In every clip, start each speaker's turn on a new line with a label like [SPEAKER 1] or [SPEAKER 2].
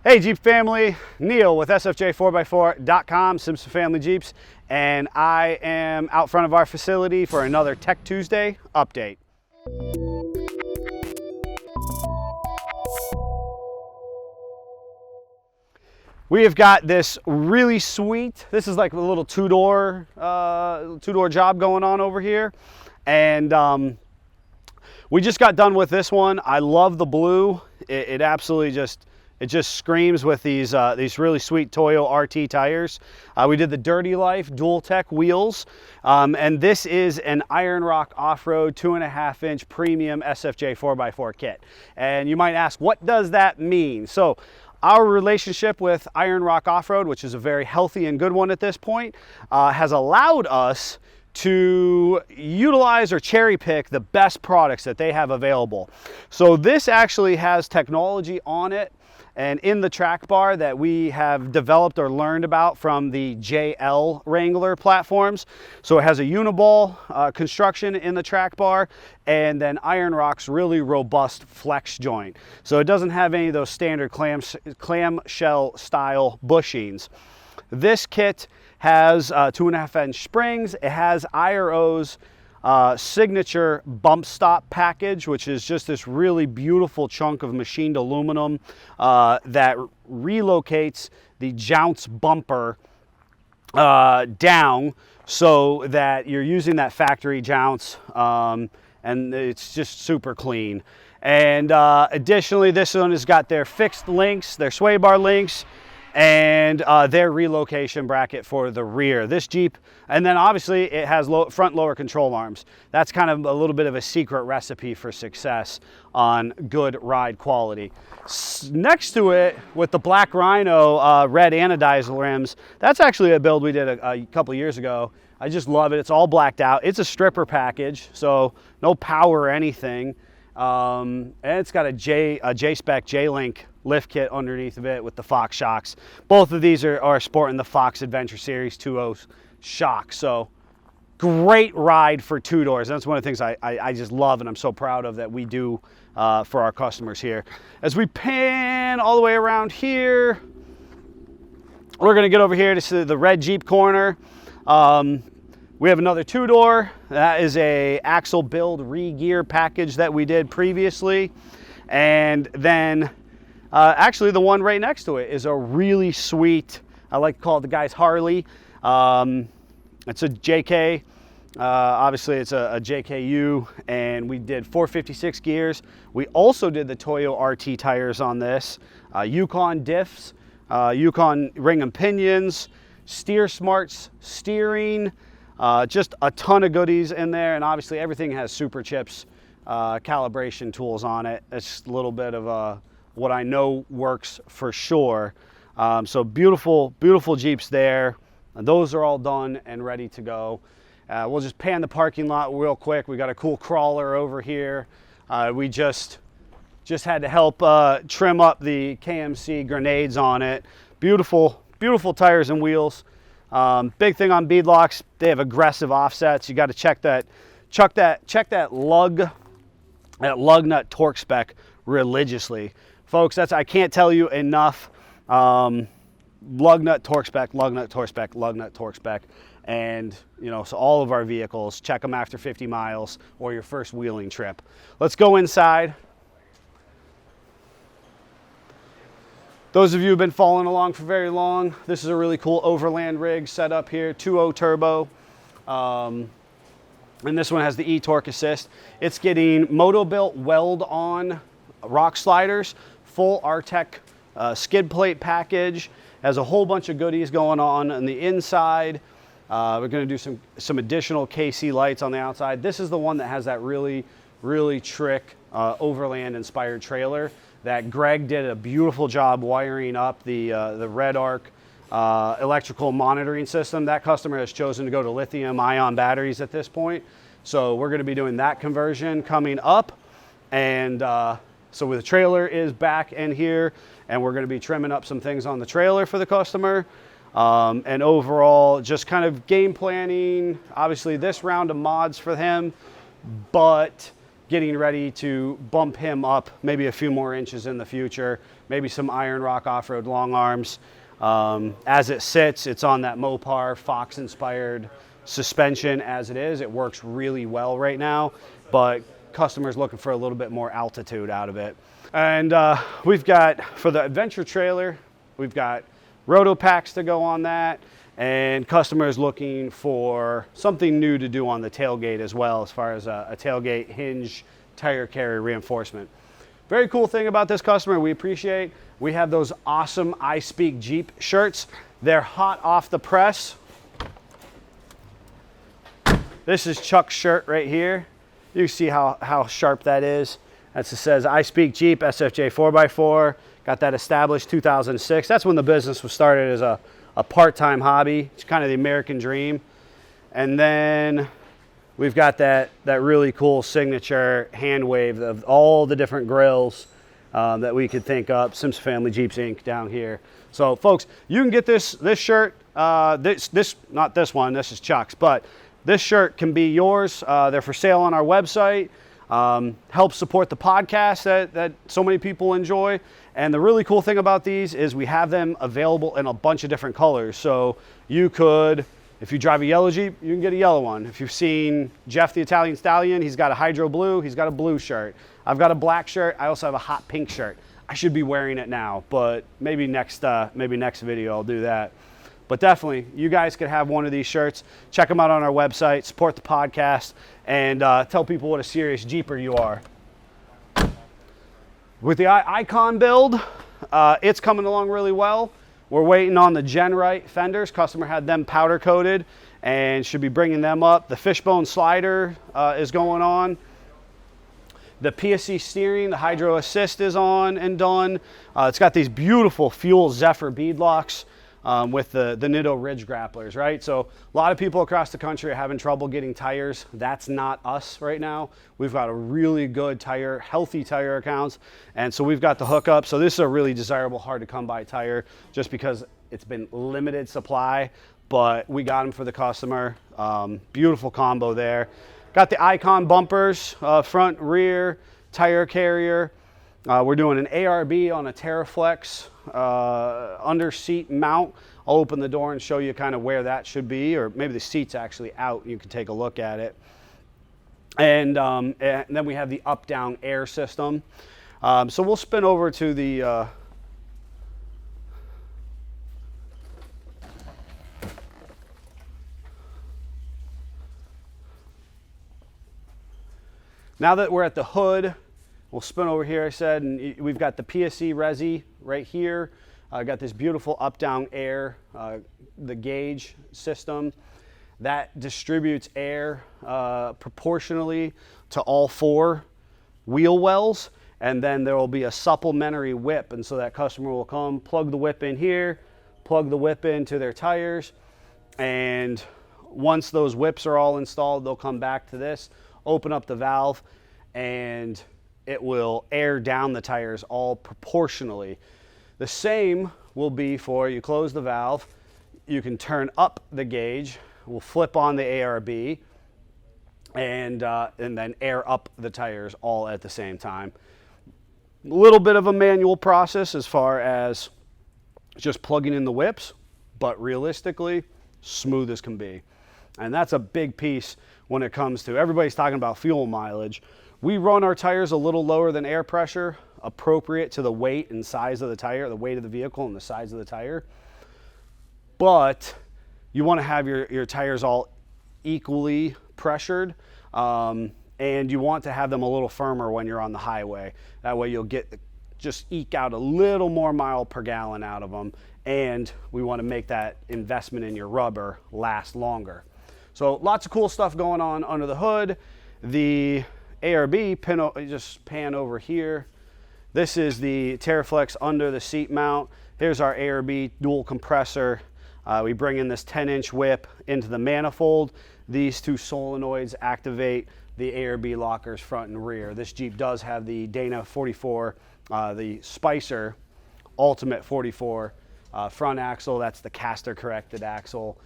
[SPEAKER 1] Hey Jeep family, Neil with SFJ4x4.com, Simpson Family Jeeps, and I am out front of our facility for another Tech Tuesday update. We have got this really sweet, this is like a little two-door job going on over here, and we just got done with this one. I love the blue. It absolutely just screams with these really sweet Toyo RT tires. We did the Dirty Life Dual Tech wheels, and this is an Iron Rock Off-Road 2.5-inch premium SFJ 4x4 kit. And you might ask, what does that mean? So our relationship with Iron Rock Off-Road, which is a very healthy and good one at this point, has allowed us to utilize or cherry pick the best products that they have available. So this actually has technology on it and in the track bar that we have developed or learned about from the JL Wrangler platforms. So it has a uniball construction in the track bar, and then Iron Rock's really robust flex joint. So it doesn't have any of those standard clamshell style bushings. This kit has 2.5-inch springs. It has IRO's signature bump stop package, which is just this really beautiful chunk of machined aluminum that relocates the jounce bumper down so that you're using that factory jounce, and it's just super clean. And additionally, this one has got their fixed links, their sway bar links, and their relocation bracket for the rear. This Jeep, and then obviously it has front lower control arms. That's kind of a little bit of a secret recipe for success on good ride quality. Next to it, with the Black Rhino red anodized rims, that's actually a build we did a couple years ago. I just love it. It's all blacked out. It's a stripper package, so no power or anything. And it's got a J-Spec J-Link lift kit underneath of it with the Fox shocks. Both of these are sporting the Fox Adventure Series 2.0 shocks. So great ride for two doors. That's one of the things I just love and I'm so proud of that we do for our customers here. As we pan all the way around here, we're going to get over here to see the red Jeep corner. We have another two-door. That is a axle build re-gear package that we did previously. And then actually the one right next to it is a really sweet, I like to call it the guy's Harley. It's a JK. Obviously it's a JKU, and we did 456 gears. We also did the Toyo RT tires on this. Yukon diffs, Yukon ring and pinions, Steer Smarts steering, just a ton of goodies in there, and obviously everything has super chips calibration tools on it. It's just a little bit of what I know works for sure. So beautiful Jeeps there. And those are all done and ready to go. We'll just pan the parking lot real quick. We got a cool crawler over here. We just had to help trim up the KMC grenades on it. Beautiful tires and wheels. Big thing on beadlocks, they have aggressive offsets. You got to check that lug nut torque spec religiously, folks. I can't tell you enough. Lug nut torque spec, lug nut torque spec, lug nut torque spec, and so all of our vehicles, check them after 50 miles or your first wheeling trip. Let's go inside. Those of you who've been following along for very long, this is a really cool overland rig set up here, 2.0 turbo. And this one has the e-torque assist. It's getting Motobilt weld-on rock sliders, full Artec skid plate package, has a whole bunch of goodies going on the inside. We're going to do some additional KC lights on the outside. This is the one that has that really trick overland inspired trailer that Greg did a beautiful job wiring up the Red Arc electrical monitoring system. That customer has chosen to go to lithium-ion batteries at this point. So we're going to be doing that conversion coming up. And so the trailer is back in here, and we're going to be trimming up some things on the trailer for the customer. And overall, just kind of game planning. Obviously, this round of mods for him, but getting ready to bump him up maybe a few more inches in the future, maybe some Iron Rock off-road long arms. As it sits, it's on that Mopar Fox-inspired suspension as it is. It works really well right now, but customers looking for a little bit more altitude out of it. And we've got, for the adventure trailer, we've got roto packs to go on that, and customers looking for something new to do on the tailgate as well, as far as a tailgate hinge tire carrier reinforcement. Very cool thing about this customer we appreciate, we have those awesome I Speak Jeep shirts. They're hot off the press. This is Chuck's shirt right here. You see how sharp that is. That says I Speak Jeep SFJ 4x4. Got that established 2006. That's when the business was started as a part-time hobby. It's kind of the American dream. And then we've got that really cool signature hand wave of all the different grills that we could think up. Simpson Family Jeeps Inc. down here. So folks, you can get this shirt. Not this one. This is Chuck's, but this shirt can be yours. They're for sale on our website. Help support the podcast that so many people enjoy. And the really cool thing about these is we have them available in a bunch of different colors. So you could, if you drive a yellow Jeep, you can get a yellow one. If you've seen Jeff the Italian Stallion, he's got a hydro blue, he's got a blue shirt. I've got a black shirt. I also have a hot pink shirt. I should be wearing it now, but maybe next video I'll do that. But definitely, you guys could have one of these shirts. Check them out on our website, support the podcast, and tell people what a serious Jeeper you are. With the Icon build, it's coming along really well. We're waiting on the GenRight fenders. Customer had them powder coated and should be bringing them up. The fishbone slider is going on. The PSC steering, the Hydro Assist is on and done. It's got these beautiful Fuel Zephyr beadlocks. With the Nitto Ridge grapplers, right? So a lot of people across the country are having trouble getting tires. That's not us right now. We've got a really good healthy tire accounts. And so we've got the hookup. So this is a really desirable, hard to come by tire just because it's been limited supply, but we got them for the customer. Beautiful combo there. Got the Icon bumpers, front, rear, tire carrier. We're doing an ARB on a TerraFlex under seat mount. I'll open the door and show you kind of where that should be, or maybe the seat's actually out. You can take a look at it. And then we have the up-down air system. So we'll spin over to the now that we're at the hood, we'll spin over here, I said, and we've got the PSC Resi right here. Got this beautiful up-down air, the gauge system that distributes air proportionally to all four wheel wells, and then there will be a supplementary whip, and so that customer will come, plug the whip in here, plug the whip into their tires, and once those whips are all installed, they'll come back to this, open up the valve, and it will air down the tires all proportionally. The same will be for you close the valve, you can turn up the gauge, we'll flip on the ARB, and then air up the tires all at the same time. A little bit of a manual process as far as just plugging in the whips, but realistically, smooth as can be. And that's a big piece when it comes to, everybody's talking about fuel mileage. We run our tires a little lower than air pressure, appropriate to the weight and size of the tire, the weight of the vehicle and the size of the tire. But you want to have your tires all equally pressured, and you want to have them a little firmer when you're on the highway. That way you'll just eke out a little more mile per gallon out of them, and we want to make that investment in your rubber last longer. So lots of cool stuff going on under the hood. The ARB, just pan over here. This is the TerraFlex under the seat mount. Here's our ARB dual compressor. We bring in this 10-inch whip into the manifold. These two solenoids activate the ARB lockers front and rear. This Jeep does have the Dana 44, the Spicer Ultimate 44 front axle. That's the caster corrected axle.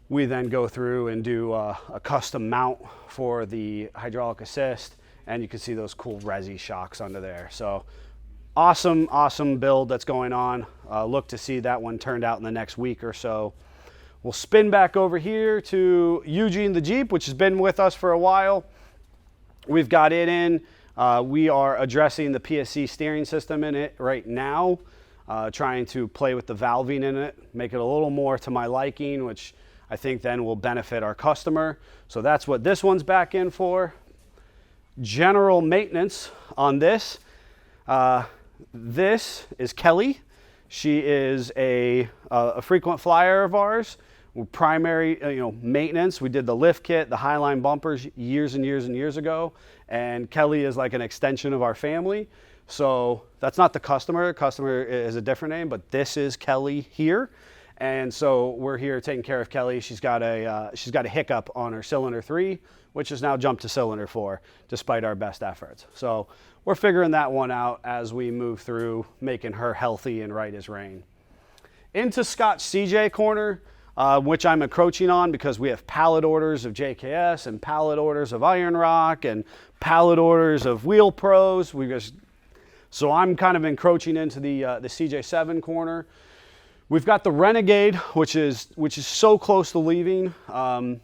[SPEAKER 1] We then go through and do a custom mount for the hydraulic assist and you can see those cool resi shocks under there. So awesome build that's going on. Look to see that one turned out in the next week or so. We'll spin back over here to Eugene the Jeep, which has been with us for a while. We've got it in. We are addressing the PSC steering system in it right now, trying to play with the valving in it, make it a little more to my liking, which I think then will benefit our customer. So that's what this one's back in for. General maintenance on this. This is Kelly. She is a frequent flyer of ours. Primary maintenance. We did the lift kit, the Highline bumpers years and years ago, and Kelly is like an extension of our family. So that's not the customer. Customer is a different name, but this is Kelly here. And so we're here taking care of Kelly. She's got a hiccup on her cylinder 3, which has now jumped to cylinder 4, despite our best efforts. So we're figuring that one out as we move through making her healthy and right as rain. Into Scotch CJ corner, which I'm encroaching on because we have pallet orders of JKS and pallet orders of Iron Rock and pallet orders of Wheel Pros. So I'm kind of encroaching into the CJ7 corner. We've got the Renegade, which is so close to leaving, and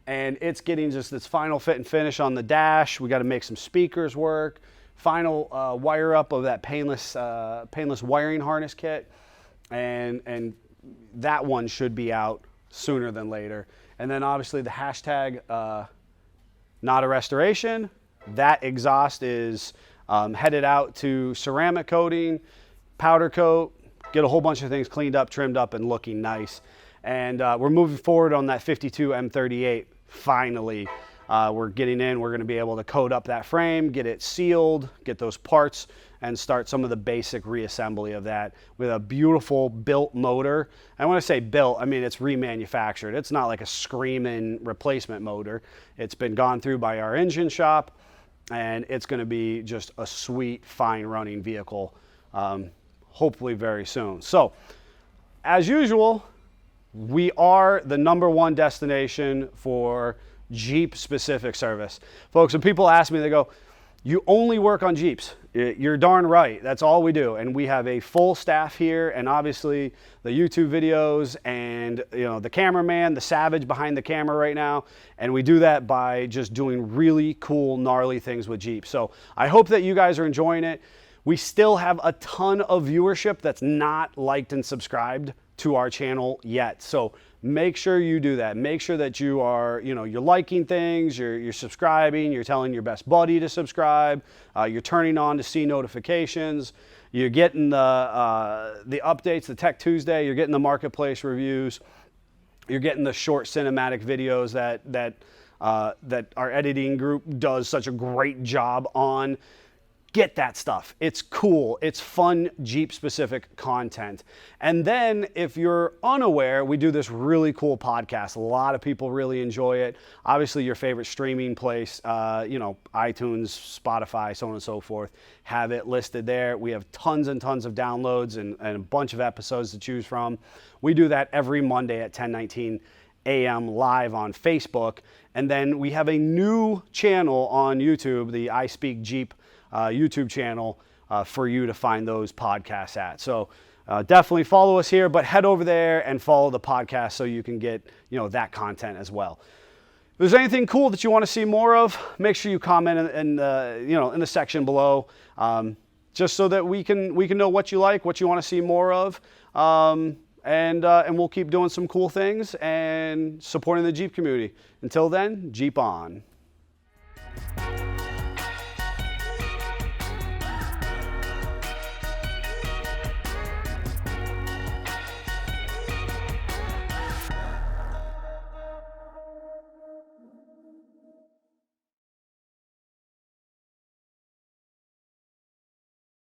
[SPEAKER 1] it's getting just its final fit and finish on the dash. We got to make some speakers work. Final wire up of that painless wiring harness kit, and that one should be out sooner than later. And then obviously the hashtag not a restoration. That exhaust is headed out to ceramic coating, powder coat, get a whole bunch of things cleaned up, trimmed up, and looking nice. And we're moving forward on that 52 M38 finally. We're getting in, we're gonna be able to coat up that frame, get it sealed, get those parts, and start some of the basic reassembly of that with a beautiful built motor. And when I say built, I mean it's remanufactured. It's not like a screaming replacement motor. It's been gone through by our engine shop, and it's gonna be just a sweet, fine running vehicle, hopefully very soon. So, as usual, we are the #1 destination for Jeep specific service. Folks, when people ask me, they go, "You only work on Jeeps." You're darn right. That's all we do. And we have a full staff here, and obviously the YouTube videos and the cameraman, the savage behind the camera right now. And we do that by just doing really cool, gnarly things with Jeep. So I hope that you guys are enjoying it. We still have a ton of viewership that's not liked and subscribed to our channel yet. So make sure you do that. Make sure that you are, you're liking things, you're subscribing, you're telling your best buddy to subscribe, you're turning on to see notifications, you're getting the updates, the Tech Tuesday, you're getting the marketplace reviews, you're getting the short cinematic videos that our editing group does such a great job on. Get that stuff. It's cool. It's fun Jeep specific content. And then if you're unaware, we do this really cool podcast. A lot of people really enjoy it. Obviously your favorite streaming place, iTunes, Spotify, so on and so forth, have it listed there. We have tons and tons of downloads and a bunch of episodes to choose from. We do that every Monday at 10:19 a.m. live on Facebook. And then we have a new channel on YouTube, the I Speak Jeep YouTube channel for you to find those podcasts at. So definitely follow us here, but head over there and follow the podcast so you can get that content as well. If there's anything cool that you want to see more of, make sure you comment in the section below, just so that we can know what you like, what you want to see more of, and we'll keep doing some cool things and supporting the Jeep community. Until then, Jeep on.